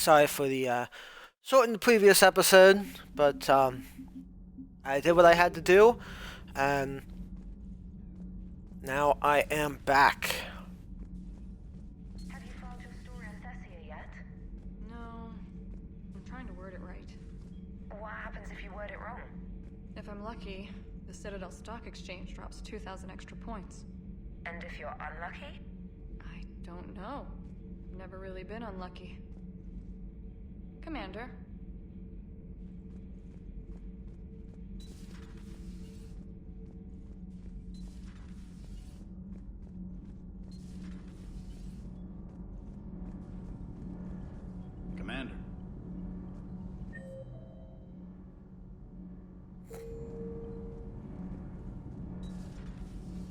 Sorry for the short in the previous episode, but I did what I had to do, and now I am back. Have you filed your story on Thessia yet? No, I'm trying to word it right. What happens if you word it wrong? If I'm lucky, the Citadel Stock Exchange drops 2,000 extra points. And if you're unlucky? I don't know. Never really been unlucky. Commander. Commander.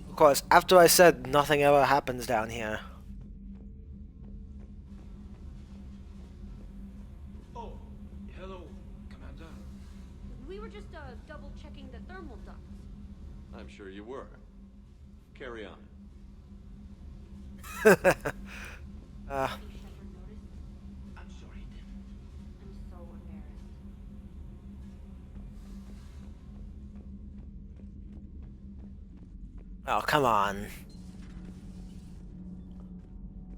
Of course, after I said nothing ever happens down here. Oh, hello, Commander. We were just double checking the thermal ducts. I'm sure you were. Carry on. You shut her notice? I'm sorry, Tim. I'm so embarrassed. Oh, come on.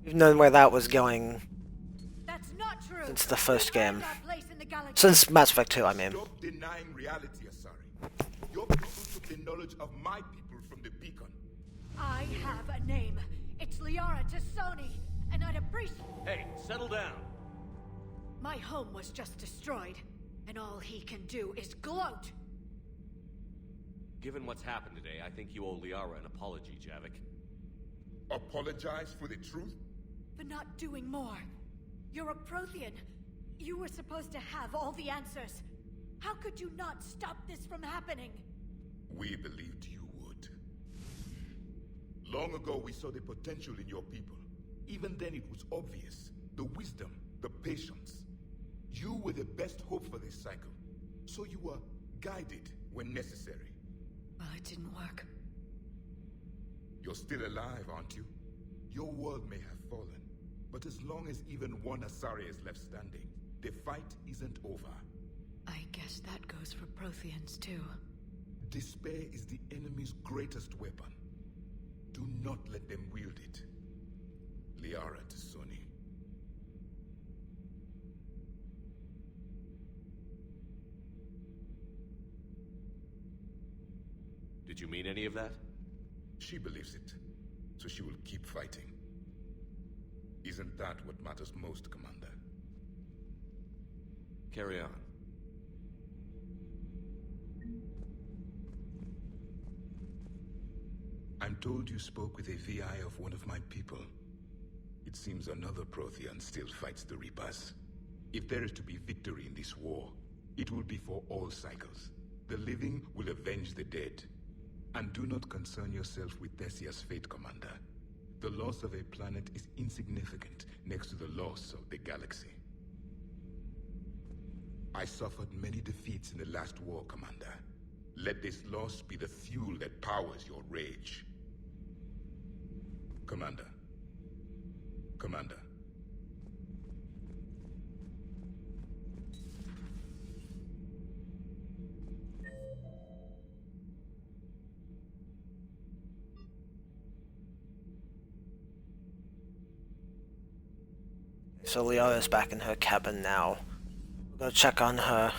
You've known where that was going That's not true. since the first game. Our place in the galaxy. Since Mass Effect 2, I mean. Stop denying reality, Asari. Your people took the knowledge of my people from the beacon. I have a name. It's Liara Tassoni, and I'd appreciate. Hey, settle down. My home was just destroyed, and all he can do is gloat. Given what's happened today, I think you owe Liara an apology, Javik. Apologize for the truth? For not doing more. You're a Prothean. You were supposed to have all the answers. How could you not stop this from happening? We believed you would. Long ago, we saw the potential in your people. Even then, it was obvious. The wisdom, the patience. You were the best hope for this cycle. So you were guided when necessary. Well, it didn't work. You're still alive, aren't you? Your world may have fallen, but as long as even one Asari is left standing, the fight isn't over. I guess that goes for Protheans, too. Despair is the enemy's greatest weapon. Do not let them wield it. Liara Tassoni. Did you mean any of that? She believes it, so she will keep fighting. Isn't that what matters most, Commander? Carry on. I'm told you spoke with a VI of one of my people. It seems another Prothean still fights the Reapers. If there is to be victory in this war, it will be for all cycles. The living will avenge the dead. And do not concern yourself with Thessia's fate, Commander. The loss of a planet is insignificant next to the loss of the galaxy. I suffered many defeats in the last war, Commander. Let this loss be the fuel that powers your rage. Commander. Commander. So Liara's back in her cabin now. We'll go check on her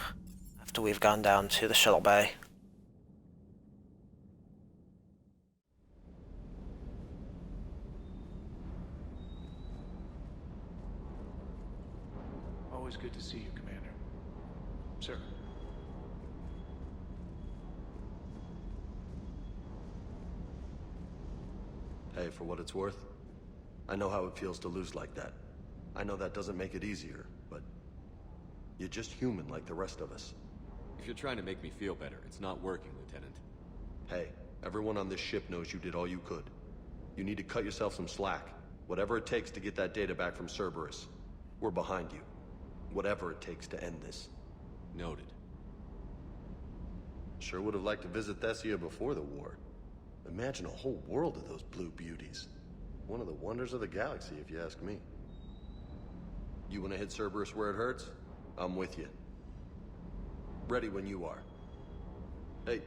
after we've gone down to the shuttle bay. Always good to see you, Commander. Sir. Hey, for what it's worth, I know how it feels to lose like that. I know that doesn't make it easier, but you're just human like the rest of us. If you're trying to make me feel better, it's not working, Lieutenant. Hey, everyone on this ship knows you did all you could. You need to cut yourself some slack. Whatever it takes to get that data back from Cerberus. We're behind you. Whatever it takes to end this. Noted. Sure would have liked to visit Thessia before the war. Imagine a whole world of those blue beauties. One of the wonders of the galaxy, if you ask me. You wanna hit Cerberus where it hurts? I'm with you. Ready when you are. Hey.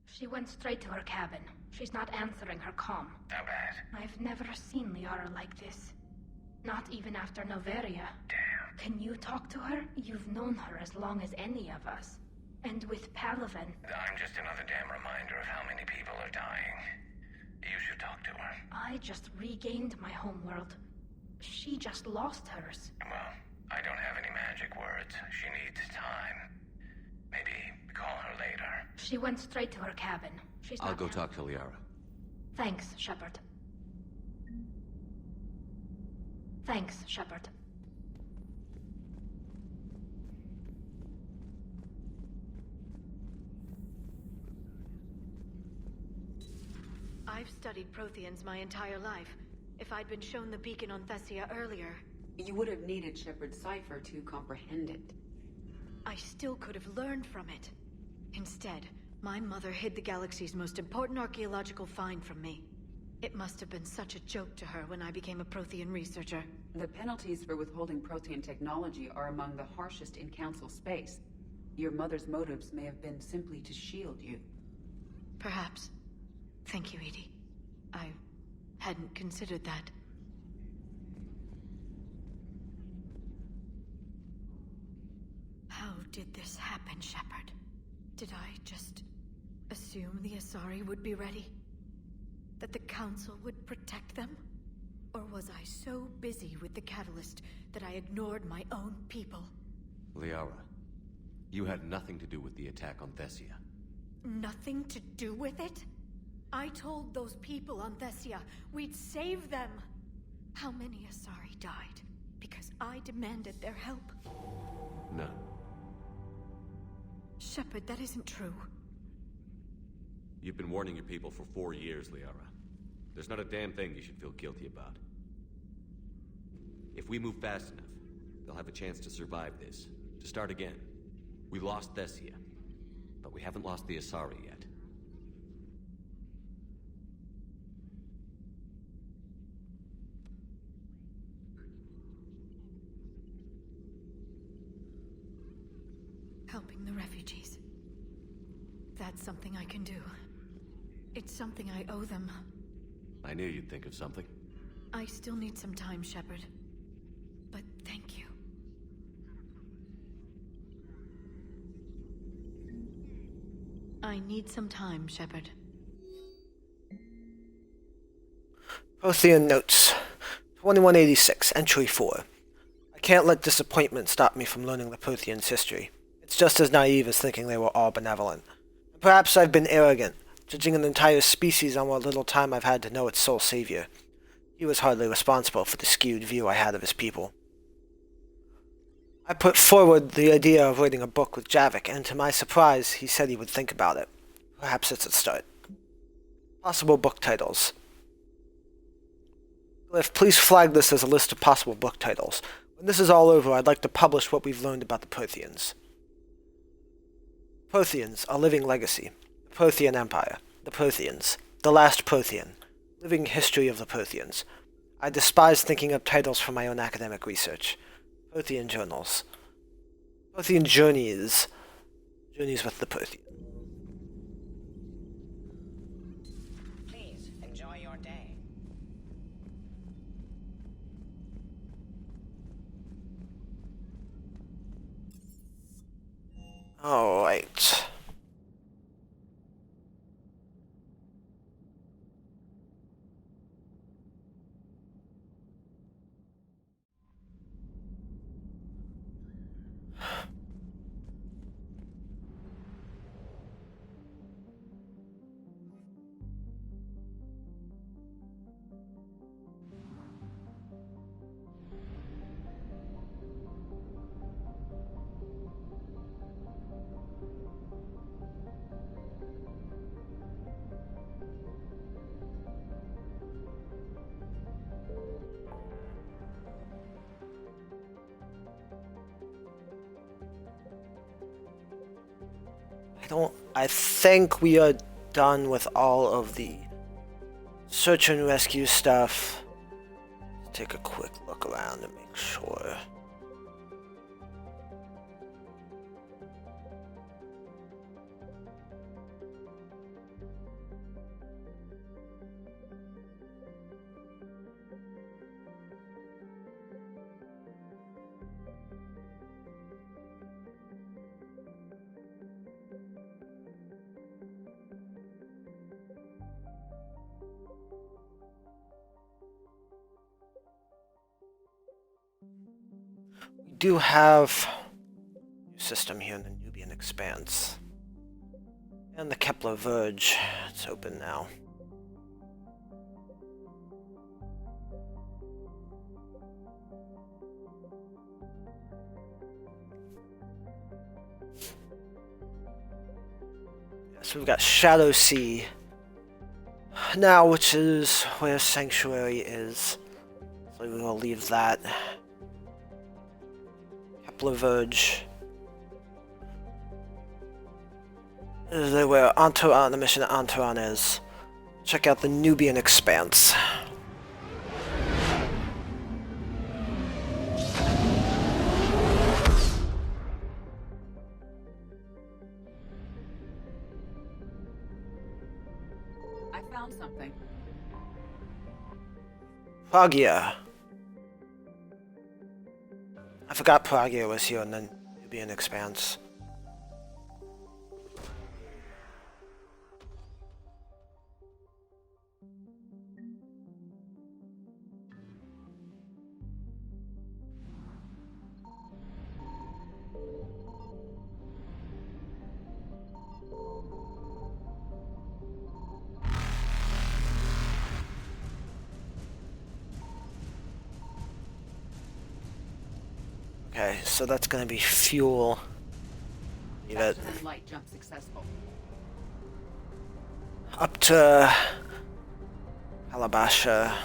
She went straight to her cabin. She's not answering her comm. How bad? I've never seen Liara like this. Not even after Noveria. Damn. Can you talk to her? You've known her as long as any of us. And with Palaven. I'm just another damn reminder of how many people are dying. You should talk to her. I just regained my homeworld. She just lost hers. Well, I don't have any magic words. She needs time. Maybe call her later. She went straight to her cabin. She's I'll not go down. talk to Liara. Thanks, Shepard. Thanks, Shepard. I've studied Protheans my entire life. If I'd been shown the beacon on Thessia earlier, You would have needed Shepard's cipher to comprehend it. I still could have learned from it. Instead, my mother hid the galaxy's most important archaeological find from me. It must have been such a joke to her when I became a Prothean researcher. The penalties for withholding Protean technology are among the harshest in Council space. Your mother's motives may have been simply to shield you. Perhaps. Thank you, Edie. I hadn't considered that. How did this happen, Shepard? Did I just assume the Asari would be ready? That the Council would protect them? Or was I so busy with the Catalyst that I ignored my own people? Liara, you had nothing to do with the attack on Thessia. Nothing to do with it? I told those people on Thessia we'd save them. How many Asari died because I demanded their help? None. Shepard, that isn't true. You've been warning your people for 4 years, Liara. There's not a damn thing you should feel guilty about. If we move fast enough, they'll have a chance to survive this, to start again. We lost Thessia, but we haven't lost the Asari yet. Helping the refugees. That's something I can do. It's something I owe them. I knew you'd think of something. I still need some time, Shepard. But thank you. I need some time, Shepard. Prothean Notes 2186, Entry 4. I can't let disappointment stop me from learning the Protheans' history. It's just as naive as thinking they were all benevolent. Perhaps I've been arrogant, judging an entire species on what little time I've had to know its sole savior. He was hardly responsible for the skewed view I had of his people. I put forward the idea of writing a book with Javik, and to my surprise, he said he would think about it. Perhaps it's a start. Possible book titles. Glyph, please flag this as a list of possible book titles. When this is all over, I'd like to publish what we've learned about the Protheans. Protheans, a living legacy. The Prothean Empire. The Protheans. The Last Prothean. Living history of the Protheans. I despise thinking up titles for my own academic research. Prothean journals. Prothean journeys. Journeys with the Prothean. Please, enjoy your day. Alright. I think we are done with all of the search and rescue stuff. Let's take a quick look around to make sure. We do have a new system here in the Nubian Expanse. And the Kepler Verge. It's open now. So we've got Shadow Sea now, which is where Sanctuary is. So we will leave that. Kepler Verge. This is where Antaran, the mission at Antaran is. Check out the Nubian Expanse. I found something. Pragia. I forgot Pragia was here in the Nubian Expanse. Okay, so that's gonna be fuel. Leave it. Faster than light jump successful. Up to Alabasha.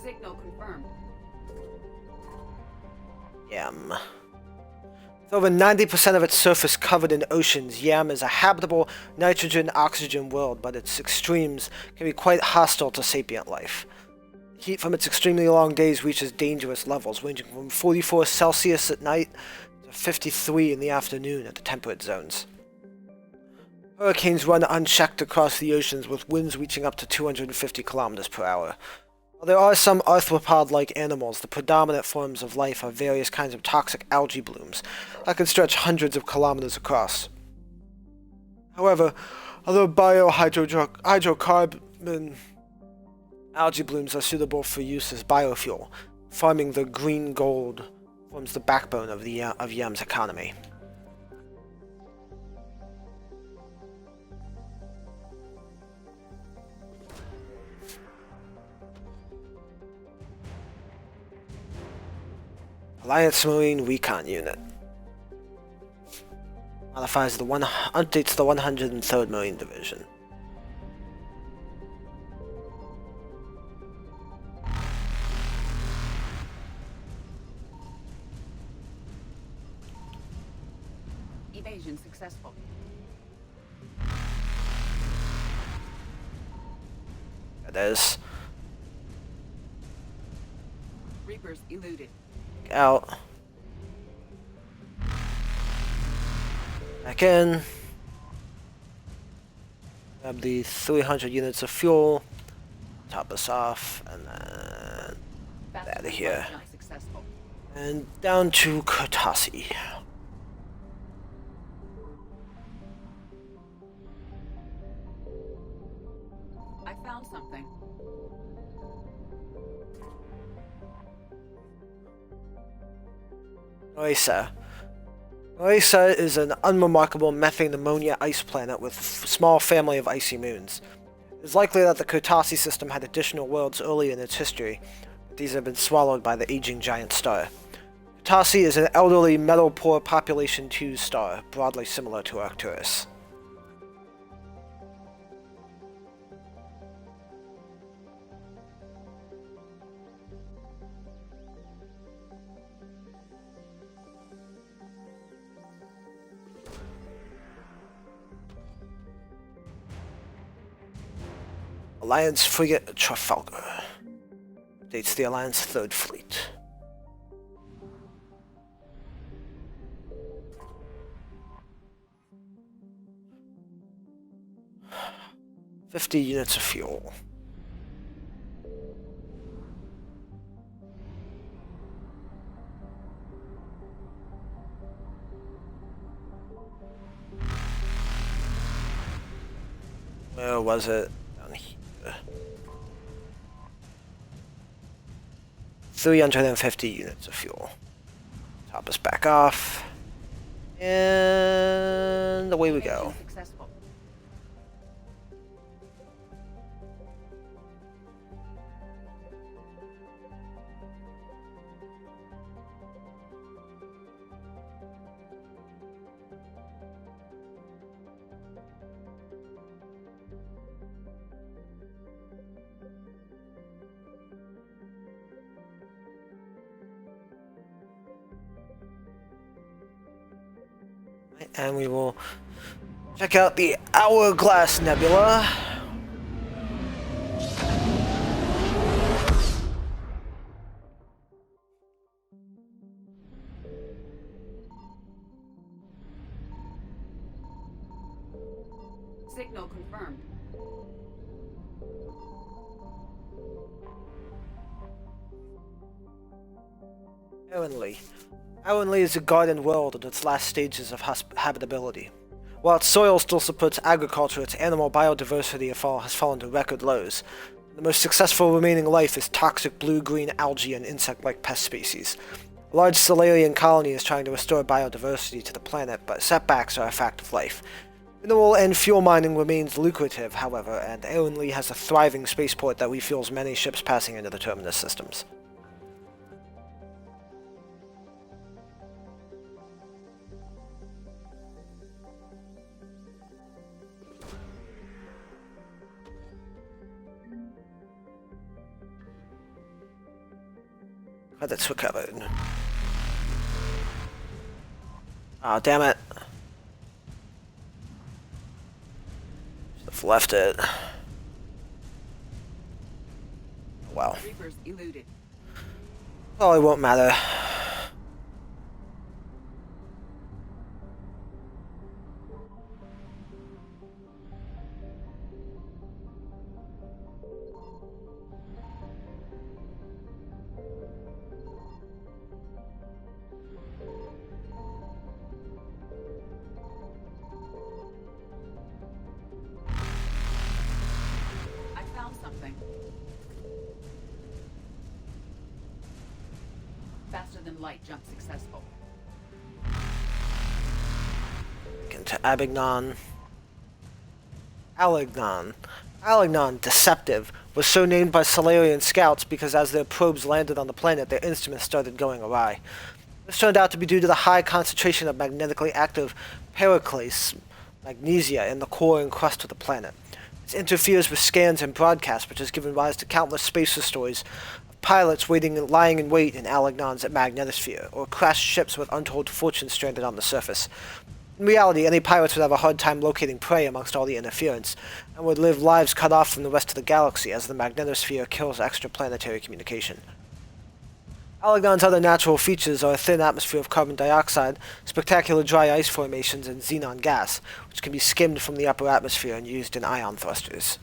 Signal confirmed. Yam. With over 90% of its surface covered in oceans, Yam is a habitable nitrogen-oxygen world, but its extremes can be quite hostile to sapient life. Heat from its extremely long days reaches dangerous levels, ranging from 44 Celsius at night to 53 in the afternoon at the temperate zones. Hurricanes run unchecked across the oceans, with winds reaching up to 250 kilometers per hour. While there are some arthropod-like animals, the predominant forms of life are various kinds of toxic algae blooms that can stretch hundreds of kilometers across. However, other hydrocarbon algae blooms are suitable for use as biofuel. Farming the green gold forms the backbone of Yam's economy. Alliance Marine Recon Unit. Updates the 103rd Marine Division. Evasion successful. It is. Reapers eluded. Out. Back in. Grab the 300 units of fuel. Top us off, and then out of here. And down to Kurtasi. I found something. Oisa. Oisa is an unremarkable methane ammonia ice planet with a small family of icy moons. It is likely that the Kurtasi system had additional worlds early in its history, but these have been swallowed by the aging giant star. Kurtasi is an elderly, metal-poor population 2 star, broadly similar to Arcturus. Alliance frigate Trafalgar. Dates the Alliance 3rd Fleet. $50 units of fuel. Where was it? Down here. 350 units of fuel. Top us back off. And away we go. Successful. And we will check out the Hourglass Nebula. Signal confirmed. Heavenly. Heavenly is a garden world in its last stages of habitability. While its soil still supports agriculture, its animal biodiversity has fallen to record lows. The most successful remaining life is toxic blue-green algae and insect-like pest species. A large Solarian colony is trying to restore biodiversity to the planet, but setbacks are a fact of life. Mineral and fuel mining remains lucrative, however, and Heavenly has a thriving spaceport that refuels many ships passing into the terminus systems. Credits recovered. Oh, damn it. Should've left it. Well. Reapers eluded. Probably won't matter. I found something. Faster than light jump successful. Into Abignon. Alignon, deceptive, was so named by Solarian scouts because as their probes landed on the planet, their instruments started going awry. This turned out to be due to the high concentration of magnetically active periclase magnesia in the core and crust of the planet. This interferes with scans and broadcasts, which has given rise to countless spacer stories of pilots lying in wait in Alignon's magnetosphere, or crashed ships with untold fortunes stranded on the surface. In reality, any pirates would have a hard time locating prey amongst all the interference, and would live lives cut off from the rest of the galaxy as the magnetosphere kills extraplanetary communication. Alignon's other natural features are a thin atmosphere of carbon dioxide, spectacular dry ice formations, and xenon gas, which can be skimmed from the upper atmosphere and used in ion thrusters.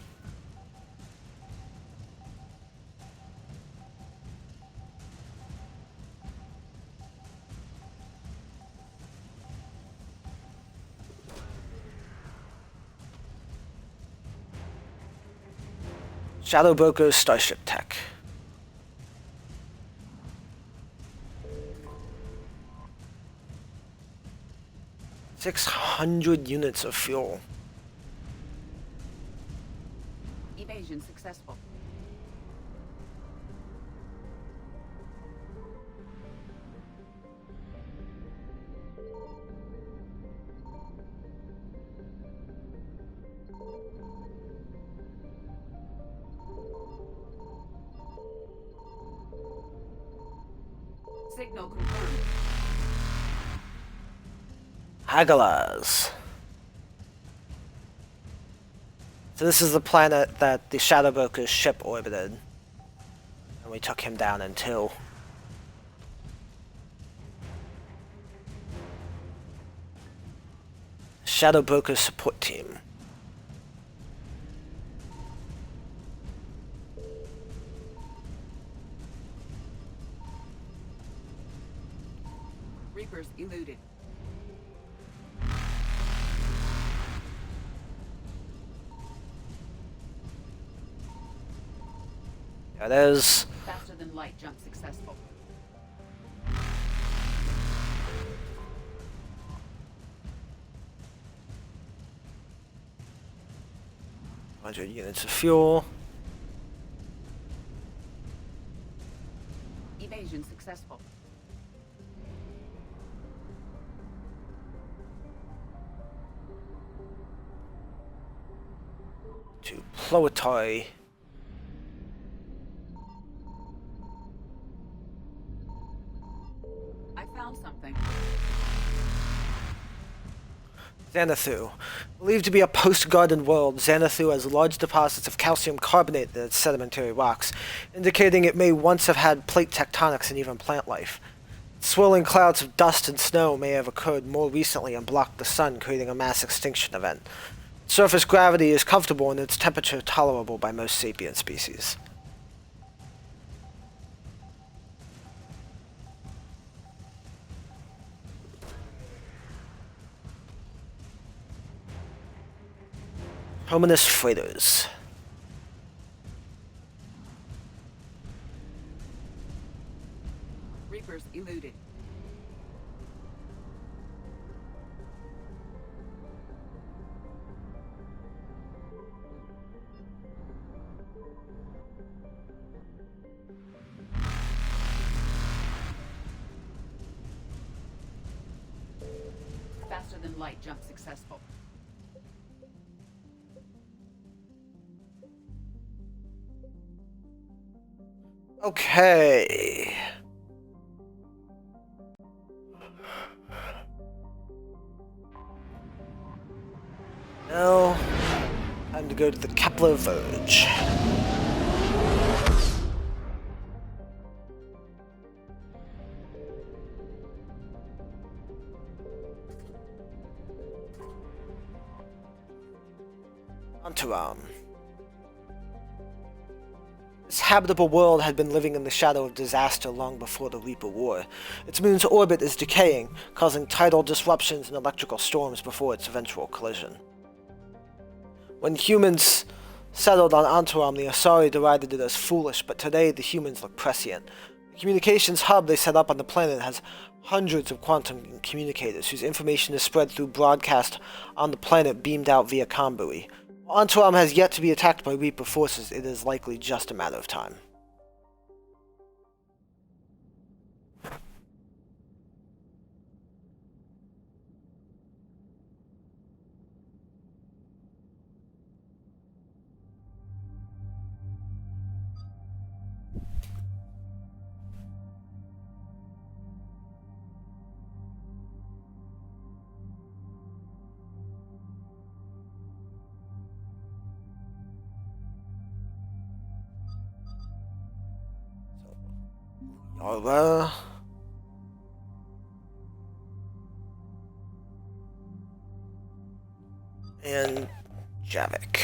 Shadow Broker's Starship Tech. $600 units of fuel. Evasion successful. Signal confirmed. Hagalaz. So this is the planet that the Shadow Broker's ship orbited. And we took him down in 2. Shadow Broker's support team. Reapers eluded. There it is. Faster than light jump successful. Units of fuel. Evasion successful. To Ploetoi. I found something. Xanathu. Believed to be a post-garden world, Xanathu has large deposits of calcium carbonate in its sedimentary rocks, indicating it may once have had plate tectonics and even plant life. Swirling clouds of dust and snow may have occurred more recently and blocked the sun, creating a mass extinction event. Surface gravity is comfortable and its temperature tolerable by most sapient species. Hominous freighters. Reapers eluded. Faster than light jump successful. Okay. Now, time to go to the Kepler Verge. Antaram. This habitable world had been living in the shadow of disaster long before the Reaper War. Its moon's orbit is decaying, causing tidal disruptions and electrical storms before its eventual collision. When humans settled on Antaram, the Asari derided it as foolish, but today the humans look prescient. The communications hub they set up on the planet has hundreds of quantum communicators whose information is spread through broadcast on the planet beamed out via conbuoy. While Antaram has yet to be attacked by Reaper forces, it is likely just a matter of time. Yara. And Javik.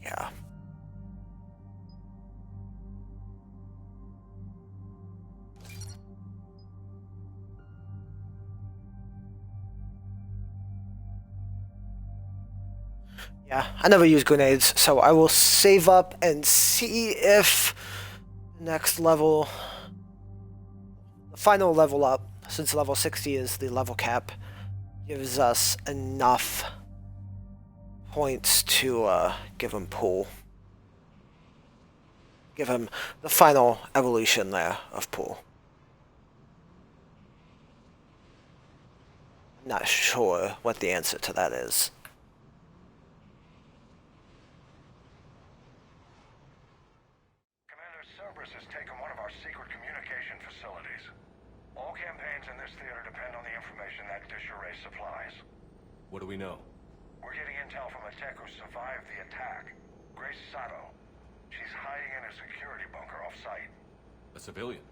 Yeah. Yeah, I never use grenades, so I will save up and see if the next level, the final level up, since level 60 is the level cap, gives us enough points to give him pool. Give him the final evolution there of pool. I'm not sure what the answer to that is. Commander Cerberus has taken one of our secret communication facilities. All campaigns in this theater depend on the information that dish array supplies. What do we know? We're getting intel from a tech who survived the attack. Grace Sato. She's hiding in a security bunker off-site. A civilian?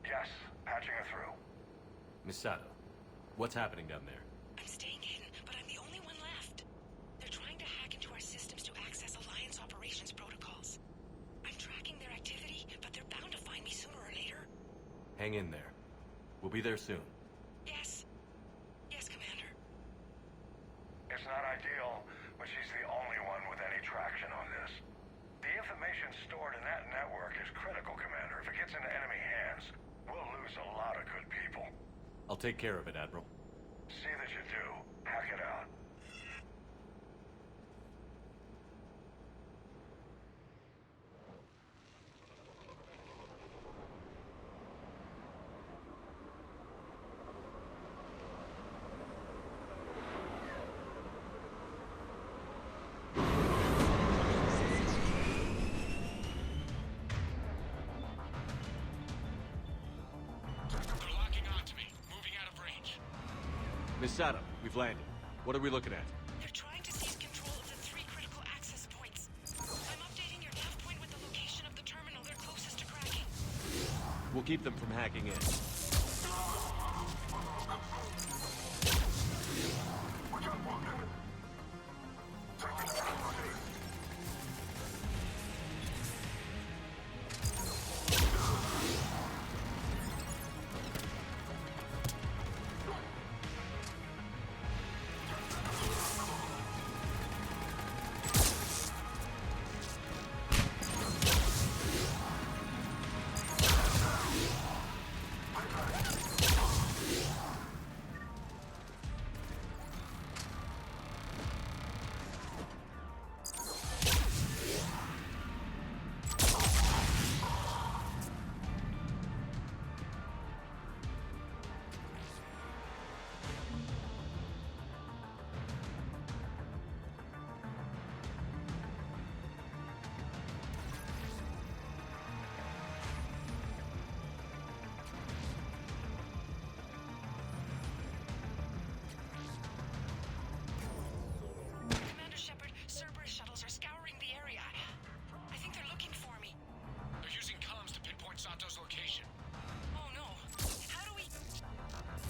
Yes, patching her through. Miss Sato, what's happening down there? I'm staying hidden, but I'm the only one left. They're trying to hack into our systems to access Alliance operations protocols. I'm tracking their activity, but they're bound to find me sooner or later. Hang in there. We'll be there soon. Yes. Yes, Commander. It's not ideal, but she's the only one with any traction on this. The information stored in that network is critical, Commander. If it gets into enemy hands, we'll lose a lot of good people. I'll take care of it, Admiral. See that you do. Hack it out. Miss Sato, we've landed. What are we looking at? They're trying to seize control of the 3 critical access points. I'm updating your nav point with the location of the terminal they're closest to cracking. We'll keep them from hacking in.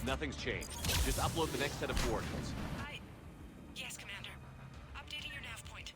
Nothing's changed. Just upload the next set of coordinates. Yes, Commander. Updating your nav point.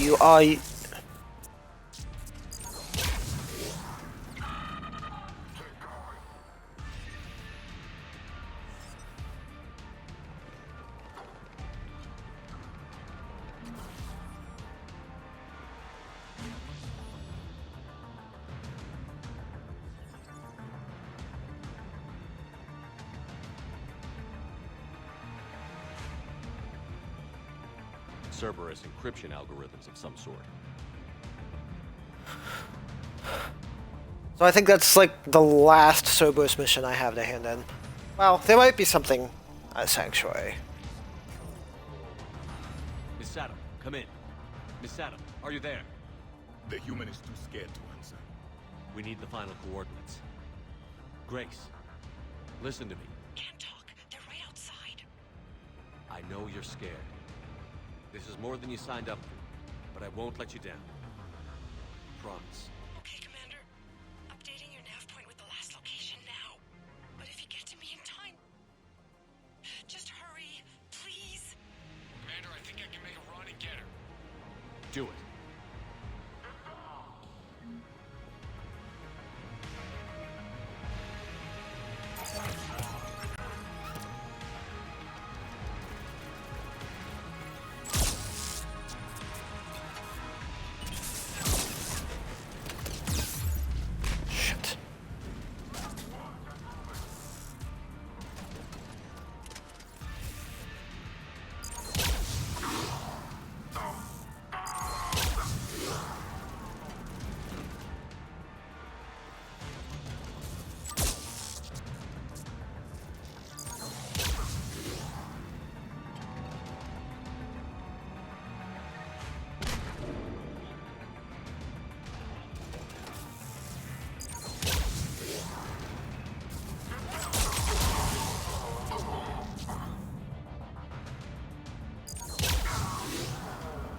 You are... Cerberus encryption algorithms of some sort. So I think that's like the last Cerberus mission I have to hand in. Well, there might be something at Sanctuary. Miss Sato, come in. Miss Sato, are you there? The human is too scared to answer. We need the final coordinates. Grace, listen to me. Can't talk. They're right outside. I know you're scared. This is more than you signed up for, but I won't let you down. Promise. Okay, Commander. Updating your nav point with the last location now. But if you get to me in time, just hurry, please. Commander, I think I can make a run and get her. Do it. Shit.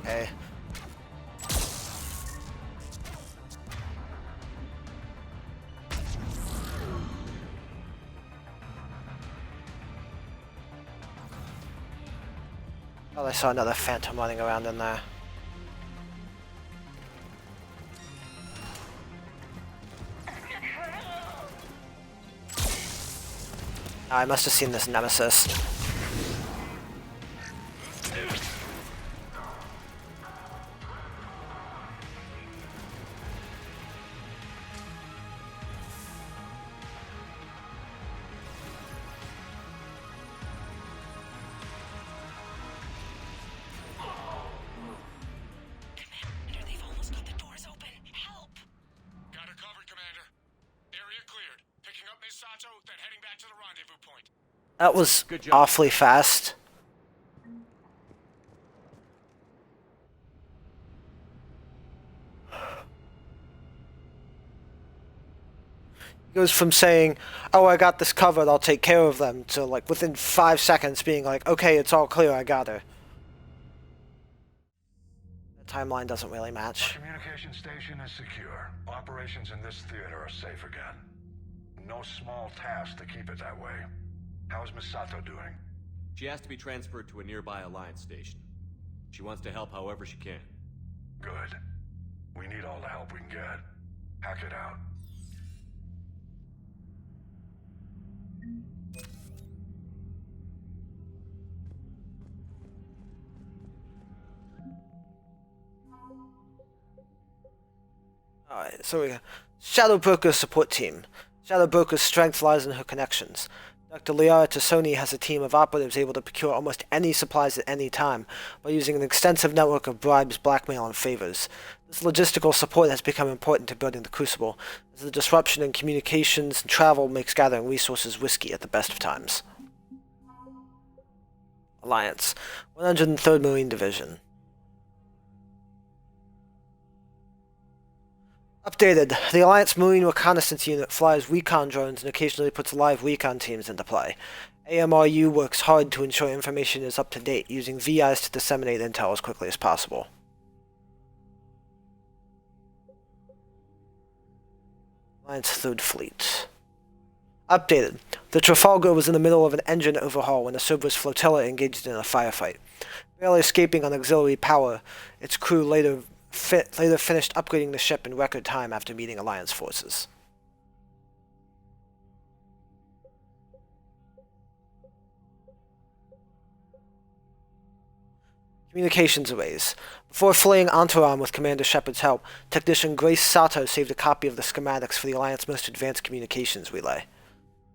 Okay. Oh, I saw another phantom running around in there. I must have seen this nemesis. Commander, they've almost got the doors open. Help! Got her covered, Commander. Area cleared. Picking up Miss Sato, then heading back to the rendezvous point. That was Good job. awfully fast. He goes from saying, "Oh, I got this covered, I'll take care of them," to like within 5 seconds being like, "Okay, it's all clear, I got her." The timeline doesn't really Our match. communication station is secure. Operations in this theater are safe again. No small task to keep it that way. How's Miss Sato doing? She has to be transferred to a nearby Alliance station. She wants to help however she can. Good. We need all the help we can get. Hack it out. Alright, so we got Shadow Broker's support team. Shadow Broker's strength lies in her connections. Dr. Liara Tassoni has a team of operatives able to procure almost any supplies at any time by using an extensive network of bribes, blackmail, and favors. This logistical support has become important to building the Crucible, as the disruption in communications and travel makes gathering resources risky at the best of times. Alliance, 103rd Marine Division. Updated. The Alliance Marine Reconnaissance Unit flies recon drones and occasionally puts live recon teams into play. AMRU works hard to ensure information is up to date, using VIs to disseminate intel as quickly as possible. Alliance 3rd Fleet. Updated. The Trafalgar was in the middle of an engine overhaul when a Cerberus flotilla engaged in a firefight. Barely escaping on auxiliary power, its crew later finished upgrading the ship in record time after meeting Alliance forces. Communications arrays. Before fleeing Antaram with Commander Shepard's help, technician Grace Sato saved a copy of the schematics for the Alliance's most advanced communications relay.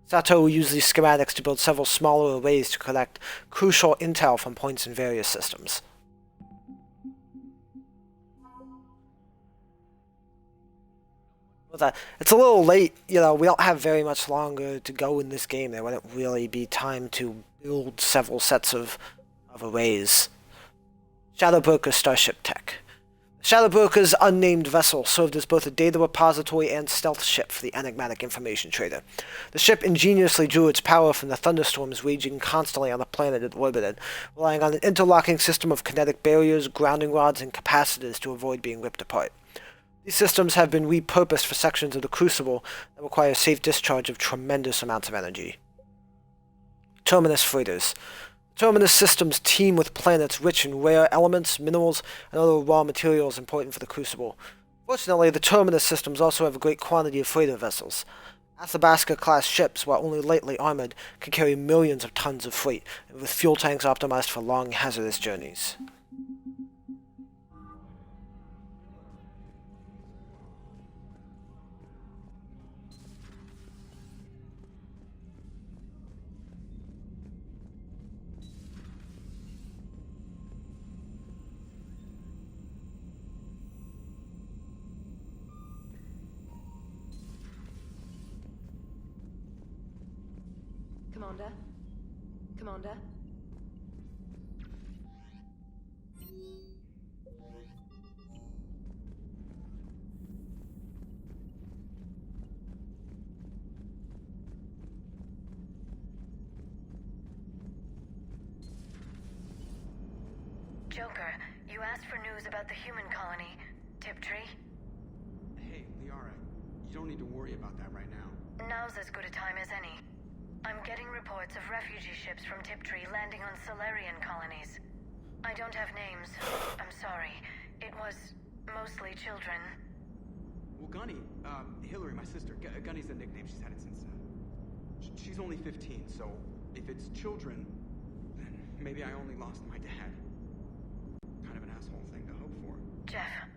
Sato used these schematics to build several smaller arrays to collect crucial intel from points in various systems. It's a little late, we don't have very much longer to go in this game. There wouldn't really be time to build several sets of arrays. Shadowbroker Starship Tech. Shadowbroker's unnamed vessel served as both a data repository and stealth ship for the enigmatic information trader. The ship ingeniously drew its power from the thunderstorms raging constantly on the planet it orbited, relying on an interlocking system of kinetic barriers, grounding rods, and capacitors to avoid being ripped apart. These systems have been repurposed for sections of the Crucible that require safe discharge of tremendous amounts of energy. Terminus freighters. Terminus systems teem with planets rich in rare elements, minerals, and other raw materials important for the Crucible. Fortunately, the Terminus systems also have a great quantity of freighter vessels. Athabasca-class ships, while only lightly armored, can carry millions of tons of freight, with fuel tanks optimized for long, hazardous journeys. Commander? Commander? Joker, you asked for news about the human colony, Tiptree. Hey, Liara, you don't need to worry about that right now. Now's as good a time as any. I'm getting reports of refugee ships from Tiptree landing on Solarian colonies. I don't have names. I'm sorry. It was mostly children. Well, Gunny, Hillary, my sister, Gunny's the nickname she's had it since, she's only 15, so if it's children, then maybe I only lost my dad. Kind of an asshole thing to hope for. Jeff,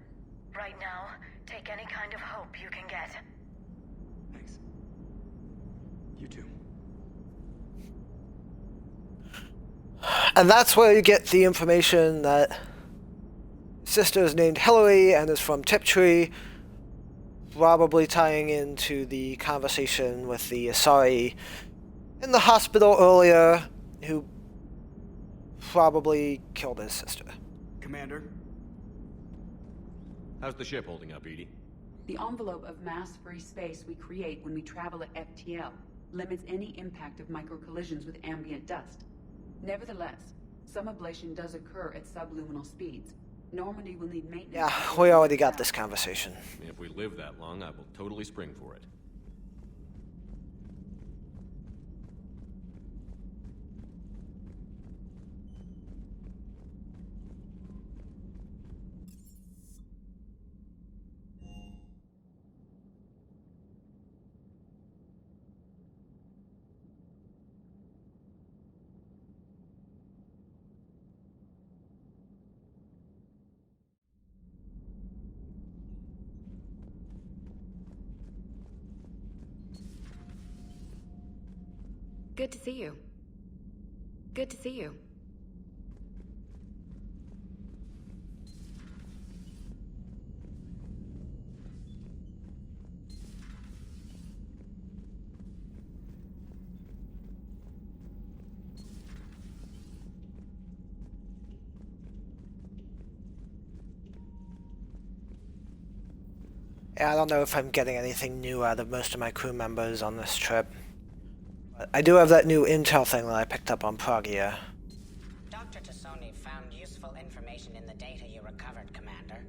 right now, take any kind of hope you can get. Thanks. You too. And that's where you get the information that sister is named Hillary and is from Tiptree, probably tying into the conversation with the Asari in the hospital earlier, who probably killed his sister. Commander? How's the ship holding up, Edie? The envelope of mass-free space we create when we travel at FTL limits any impact of micro-collisions with ambient dust. Nevertheless, some ablation does occur at subluminal speeds. Normandy will need maintenance. Yeah, we already got this conversation. If we live that long, I will totally spring for it. Good to see you. Good to see you. Yeah, I don't know if I'm getting anything new out of most of my crew members on this trip. But I do have that new intel thing that I picked up on Pragia. Dr. Tassoni found useful information in the data you recovered, Commander.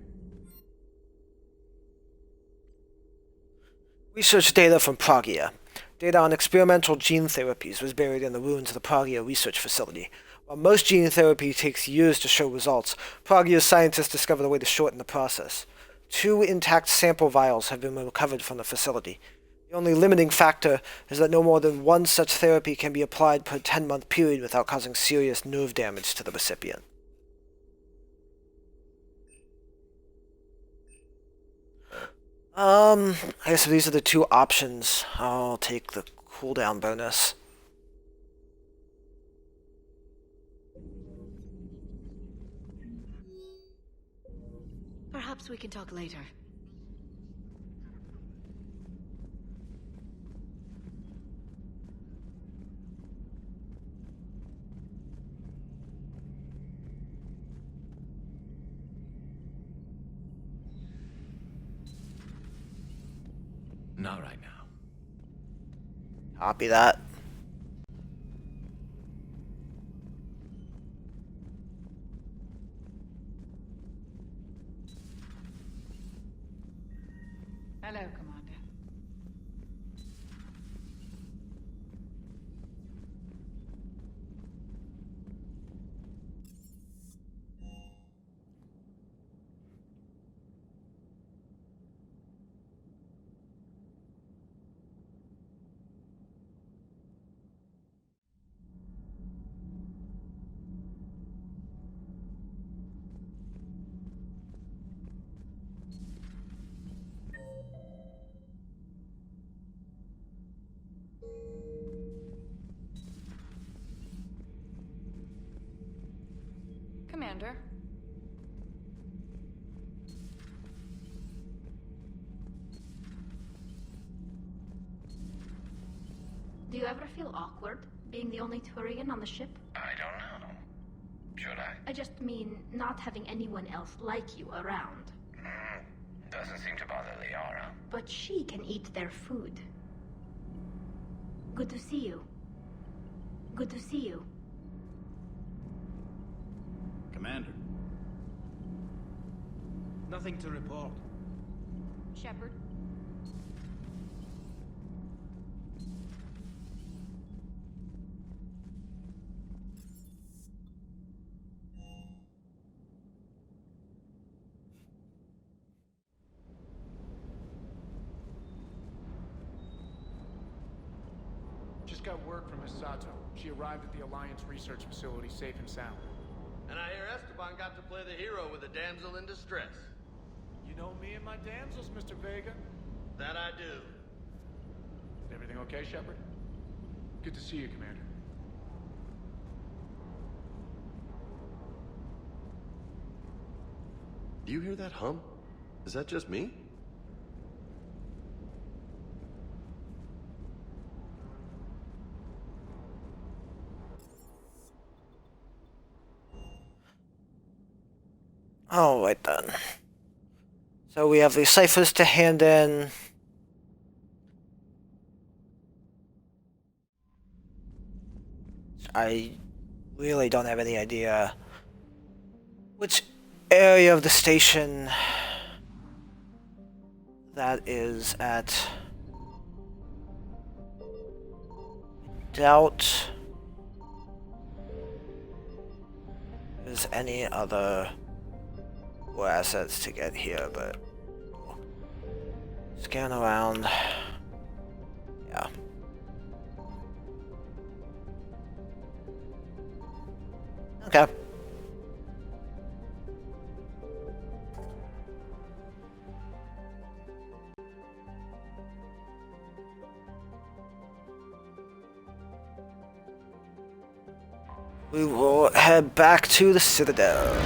Research data from Pragia. Data on experimental gene therapies was buried in the ruins of the Pragia research facility. While most gene therapy takes years to show results, Prague's scientists discovered a way to shorten the process. 2 intact sample vials have been recovered from the facility. The only limiting factor is that no more than 1 such therapy can be applied per 10-month period without causing serious nerve damage to the recipient. I guess these are the 2 options. I'll take the cooldown bonus. Perhaps we can talk later. Not right now. Copy that. Hello, Commander. Commander. Do you ever feel awkward, being the only Turian on the ship? I don't know. Should I? I just mean not having anyone else like you around. Doesn't seem to bother Liara. But she can eat their food. Good to see you. Good to see you. Commander. Nothing to report. Shepard. Just got word from Miss Sato. She arrived at the Alliance research facility safe and sound. And I hear Esteban got to play the hero with a damsel in distress. You know me and my damsels, Mr. Vega. That I do. Is everything okay, Shepard? Good to see you, Commander. Do you hear that hum? Is that just me? Alright then. So we have the ciphers to hand in. I really don't have any idea which area of the station that is at. Doubt there's any other assets to get here, but scan around. Yeah. Okay. We will head back to the Citadel.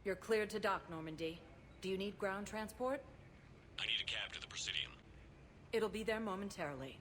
You're cleared to dock, Normandy. Do you need ground transport? I need a cab to the Presidium. It'll be there momentarily.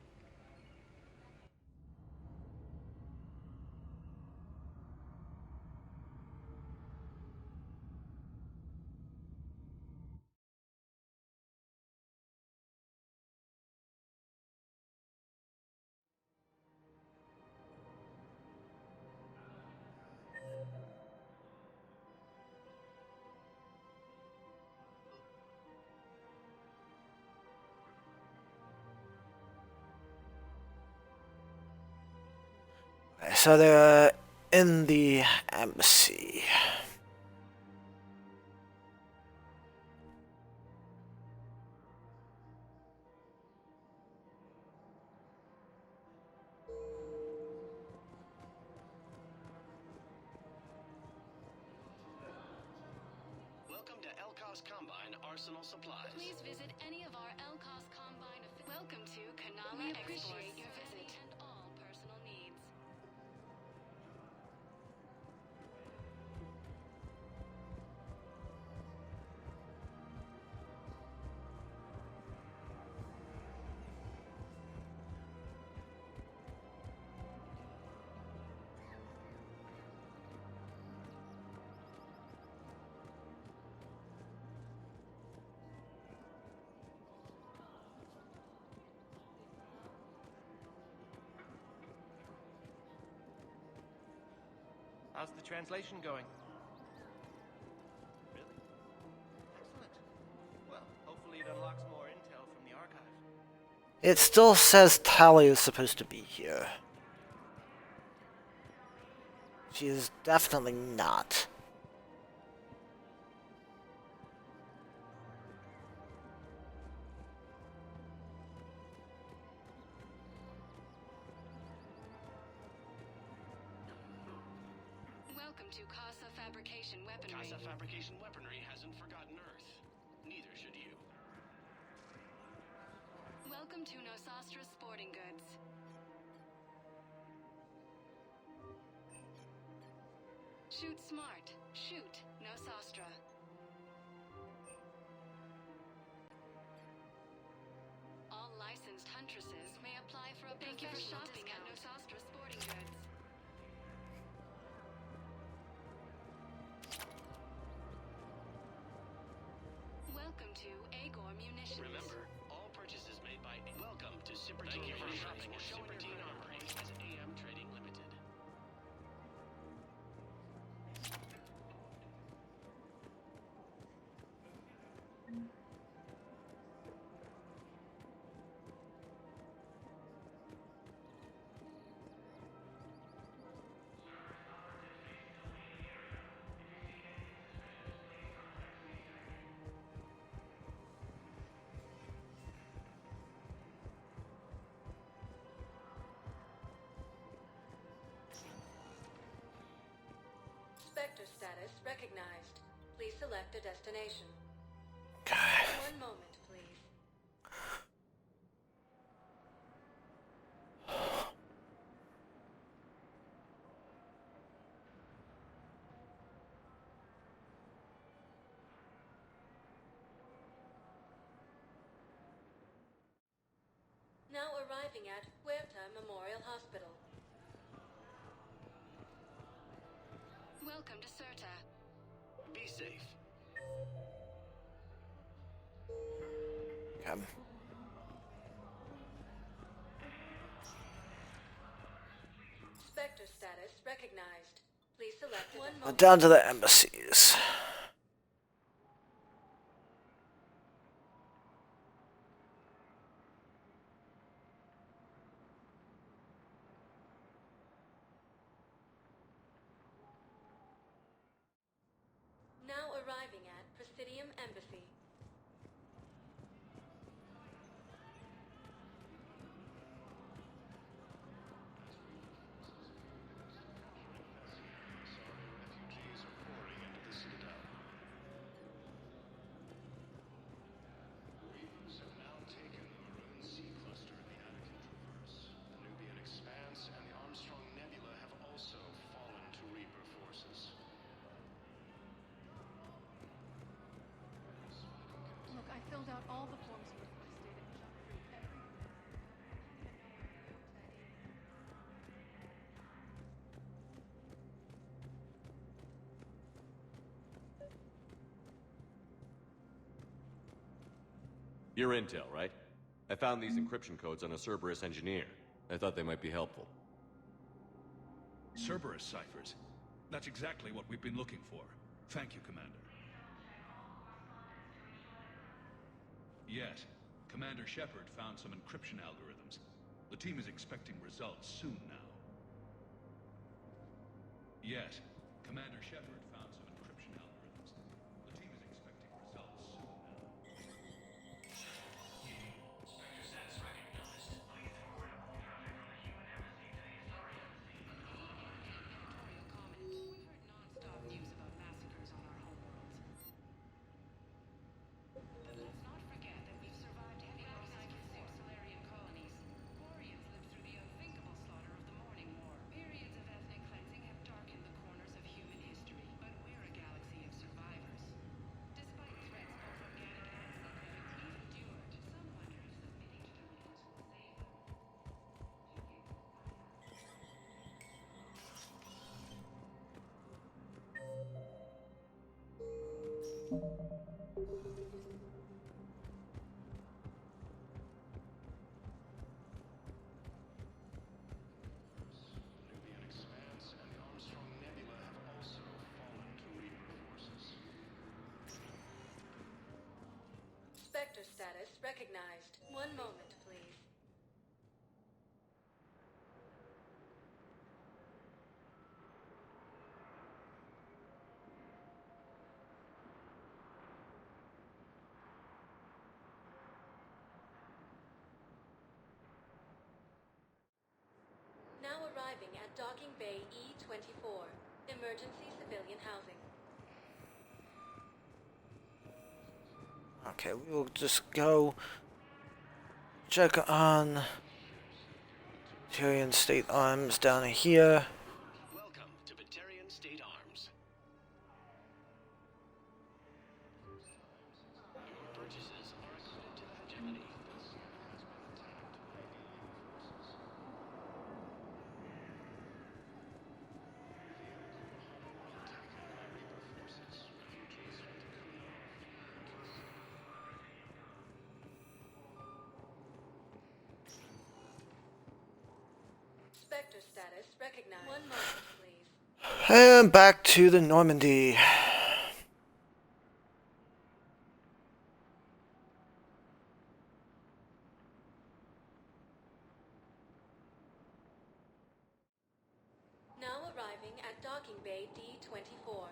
so they're in the embassy. Welcome to Elcos Combine Arsenal Supplies. Please visit any of our Elcos Combine. Welcome to Kanala We Exports. appreciate your visit and all personal needs. How's the translation going? Really? Excellent. Well, hopefully it unlocks more intel from the archive. It still says Tally is supposed to be here. She is definitely not. Welcome to Casa Fabrication Weaponry. Casa Fabrication Weaponry hasn't forgotten Earth. Neither should you. Welcome to Nosastra Sporting Goods. Shoot smart. Shoot Nosastra. All licensed huntresses may apply for a Thank you for shopping at Nosastra Sporting Goods. Welcome to Agor Munitions. Remember, all purchases made by Welcome to Sippertine. Thank you for shopping at Sippertine Armory as AM Trading Limited. Spectre status recognized. Please select a destination. Okay. One moment, please. Now arriving at Huerta Memorial Hospital. Welcome to Certa. Be safe. Okay. Spectre status recognized. Please select one We're moment. down to the embassies. Now arriving at Presidium Embassy. Refugees are pouring into the Citadel. Reapers have now taken the Maroon Sea cluster in the Anakin Traverse. The Nubian Expanse and the Armstrong Nebula have also fallen to Reaper forces. Look, I filled out all the forms you requested and jumped through every... Your intel, right? I found these encryption codes on a Cerberus engineer. I thought they might be helpful. Cerberus ciphers. That's exactly what we've been looking for. Thank you, Commander. Yes, Commander Shepard found some encryption algorithms. The team is expecting results soon now. Yet, Commander Shepard found some encryption algorithms. The team is expecting results soon now. Spectre status recognized. Please report upon traffic on the human embassy to the Asarian scene. Editorial comment. We've heard non-stop news about massacres on our homeworlds. But let's not forget that we've survived heavy losses with 6 Solarian colonies. Quarians lived through the unthinkable slaughter of the Morning War. Periods of ethnic cleansing have darkened the corners of human history, but we're a galaxy of survivors. Despite threats both organic and synthetic, we've endured. Some wonder if submitting to the rules will save them. Nubian Expanse and the Armstrong Nebula have also fallen to Reaper forces. Spectre status recognized. One moment, please. Now arriving at Docking Bay E-24. Emergency civilian housing. Okay, we will just go check on Tyrion State Arms down here. Welcome to Batarian State Arms. Your purchases are according to the hegemony. Spectre status recognized. One moment, please. And back to the Normandy. Now arriving at Docking Bay D-24.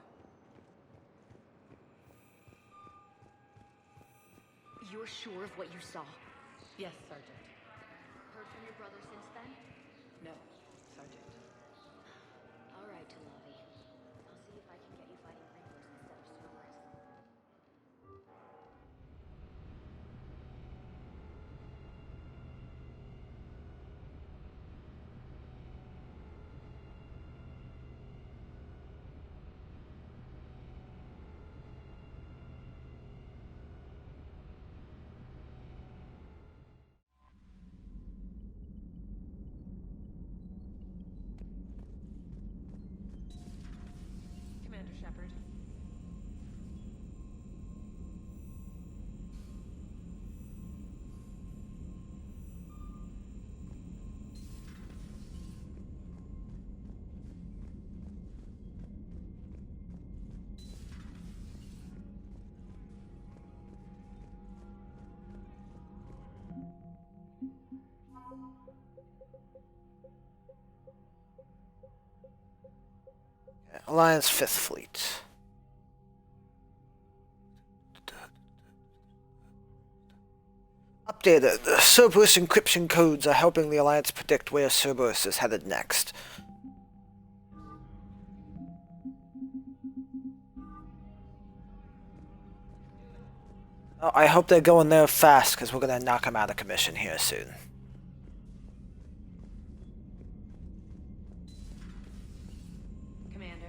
You're sure of what you saw? Yes, Sergeant. Heard from your brother since then? No, Sergeant. All right, Talavi. I'll see if I can get you fighting Reapers instead of Cerberus. Commander Shepard. Alliance 5th Fleet. Updated. Cerberus encryption codes are helping the Alliance predict where Cerberus is headed next. Oh, I hope they're going there fast, because we're going to knock them out of commission here soon. Commander.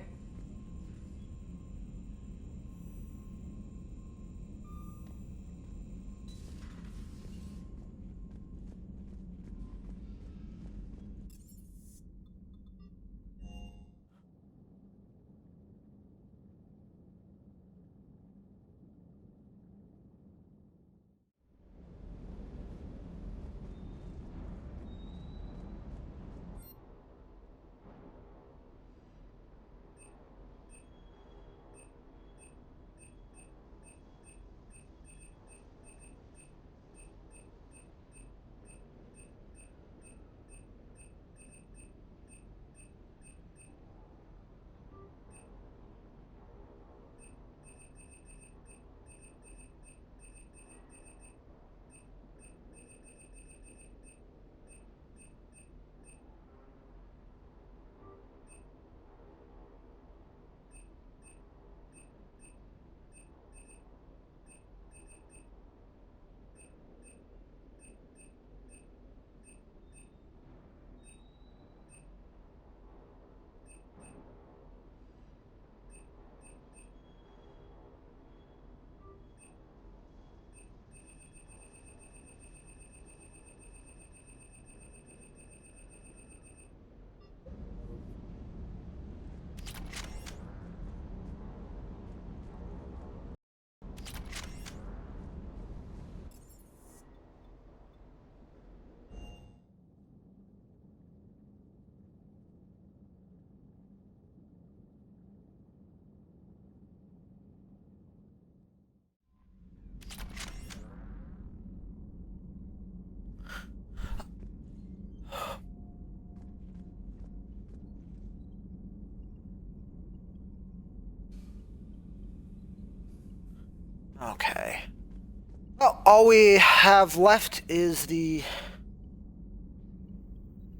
Well, all we have left is the...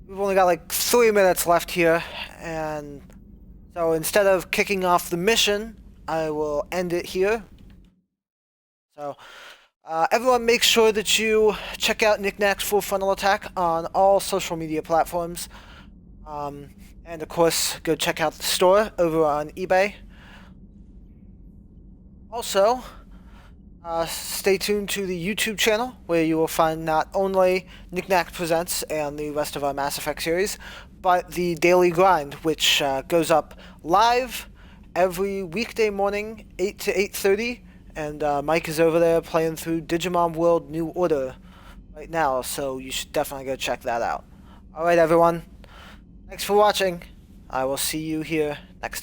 We've only got like 3 minutes left here, and so instead of kicking off the mission, I will end it here. So, everyone make sure that you check out Nack's Full Frontal Attack on all social media platforms. And of course, go check out the store over on eBay. Also, stay tuned to the YouTube channel, where you will find not only Nack Presents and the rest of our Mass Effect series, but the Daily Grind, which goes up live every weekday morning, 8 to 8:30, and Mike is over there playing through Digimon World New Order right now, so you should definitely go check that out. Alright everyone, thanks for watching. I will see you here next time.